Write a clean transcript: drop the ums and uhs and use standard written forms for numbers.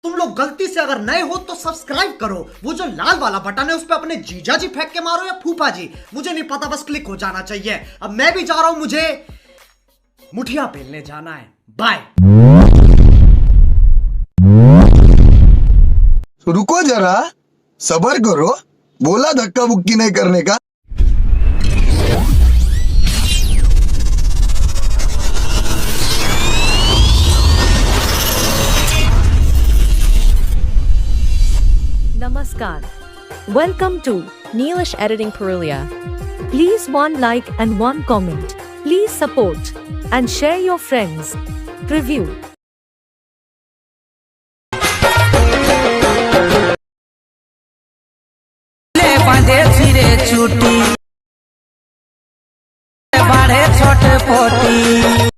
तुम लोग गलती से अगर नए हो तो सब्सक्राइब करो, वो जो लाल वाला बटन है उस पर अपने जीजा जी फेंक के मारो या फूफा जी, मुझे नहीं पता, बस क्लिक हो जाना चाहिए। अब मैं भी जा रहा हूं, मुझे मुठिया पेलने जाना है। बाय। रुको जरा, सबर करो, बोला धक्का बुक्की नहीं करने का। Namaskar. Welcome to Neelish Editing Purulia. Please one like and one comment. Please support and share your friends. Preview. बांधे फिरे छुट्टी बाढ़े छोट पोटी